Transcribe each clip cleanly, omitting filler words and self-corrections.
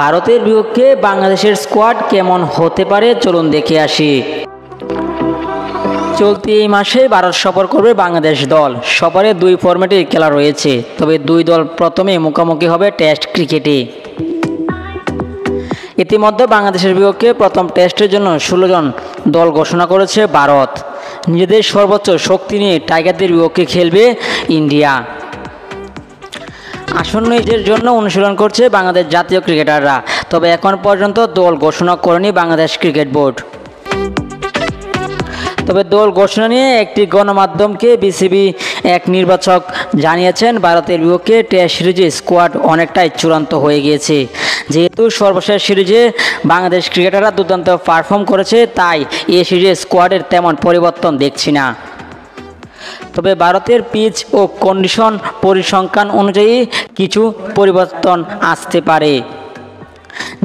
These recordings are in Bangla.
ভারতের বিপক্ষে বাংলাদেশের স্কোয়াড কেমন হতে পারে চলুন দেখে আসি। চলতি এই মাসে ভারত সফর করবে বাংলাদেশ দল। সফরে দুই ফরম্যাটে খেলা রয়েছে, তবে দুই দল প্রথমে মুখোমুখি হবে টেস্ট ক্রিকেটে। ইতিমধ্যে বাংলাদেশের বিপক্ষে প্রথম টেস্টের জন্য 16 জন দল ঘোষণা করেছে ভারত। নিজেদের সর্বোচ্চ শক্তি নিয়ে টাইগারদের বিপক্ষে খেলবে ইন্ডিয়া। আসন্ন ঈদের জন্য অনুশীলন করছে বাংলাদেশ জাতীয় ক্রিকেটাররা, তবে এখন পর্যন্ত দল ঘোষণা করেনি বাংলাদেশ ক্রিকেট বোর্ড। তবে দল ঘোষণা নিয়ে একটি গণমাধ্যমকে বিসিবি এক নির্বাচক জানিয়েছেন, ভারতের বিপক্ষে টেস্ট সিরিজে স্কোয়াড অনেকটাই চূড়ান্ত হয়ে গিয়েছে। যেহেতু সর্বশেষ সিরিজে বাংলাদেশ ক্রিকেটাররা দুর্দান্ত পারফর্ম করেছে, তাই এই সিরিজে স্কোয়াডের তেমন পরিবর্তন দেখছি না। তবে ভারতের পিচ ও কন্ডিশন পরিসংখ্যান অনুযায়ী কিছু পরিবর্তন আসতে পারে।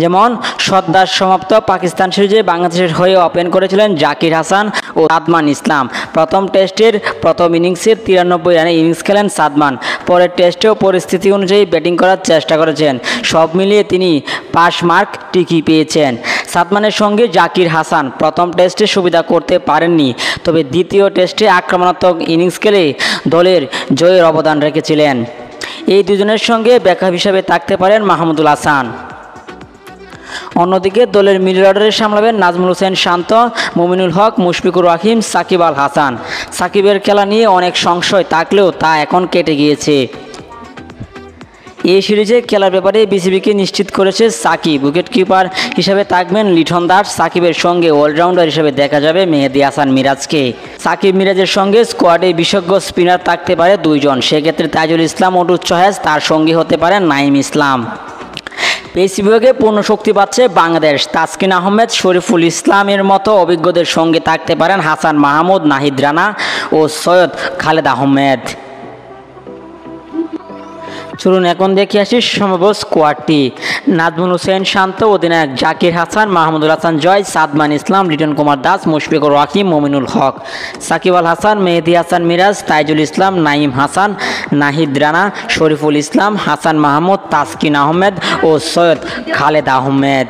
যেমন সদ্য সমাপ্ত পাকিস্তান সিরিজে বাংলাদেশের হয়ে ওপেন করেছিলেন জাকির হাসান ও সাদমান ইসলাম। প্রথম টেস্টের প্রথম ইনিংসে 93 রানে ইনিংস খেলেন সাদমান। পরের টেস্টেও পরিস্থিতি অনুযায়ী ব্যাটিং করার চেষ্টা করেছেন। সব মিলিয়ে তিনি পাস মার্ক ঠিকই পেয়েছেন। সাদমানের সঙ্গে জাকির হাসান প্রথম টেস্টে সুবিধা করতে পারেননি, তবে দ্বিতীয় টেস্টে আক্রমণাত্মক ইনিংস খেলে দলের জয়ের অবদান রেখেছিলেন। এই দুজনের সঙ্গে ব্যাকআপ হিসাবে থাকতে পারেন মাহমুদুল হাসান। অন্যদিকে দলের মিডল অর্ডারে সামলাবেন নাজমুল হোসেন শান্ত, মুমিনুল হক, মুশফিকুর রহিম, সাকিব আল হাসান। সাকিবের খেলা নিয়ে অনেক সংশয় থাকলেও তা এখন কেটে গিয়েছে। এই সিরিজে খেলার ব্যাপারে বিসিবিকে নিশ্চিত করেছে সাকিব। উইকেটকিপার হিসেবে থাকবেন লিটন দাস। সাকিবের সঙ্গে অলরাউন্ডার হিসেবে দেখা যাবে মেহেদী হাসান মিরাজকে। সাকিব মিরাজের সঙ্গে স্কোয়াডে বিশেষজ্ঞ স্পিনার থাকতে পারে 2 জন। সেক্ষেত্রে তাইজুল ইসলাম ও চয়েস, তার সঙ্গী হতে পারেন নাঈম ইসলাম। পেস বিভাগে পূর্ণ শক্তি পাচ্ছে বাংলাদেশ। তাসকিন আহমেদ, শরীফুল ইসলামের মতো অভিজ্ঞদের সঙ্গে থাকতে পারেন হাসান মাহমুদ, নাহিদ রানা ও সৈয়দ খালেদ আহমেদ। চলুন এখন দেখে আসি সমগ্র স্কোয়াডটি। নাজমুল হোসেন শান্ত, অধিনায়ক জাকির হাসান, মাহমুদুল হাসান জয়, সাদমান ইসলাম, লিটন কুমার দাস, মুশফিকুর রহিম, মুমিনুল হক, সাকিব আল হাসান, মেহেদী হাসান মিরাজ, তাইজুল ইসলাম, নাঈম হাসান, নাহিদ রানা, শরীফুল ইসলাম, হাসান মাহমুদ, তাসকিন আহমেদ ও সৈয়দ খালেদ আহমেদ।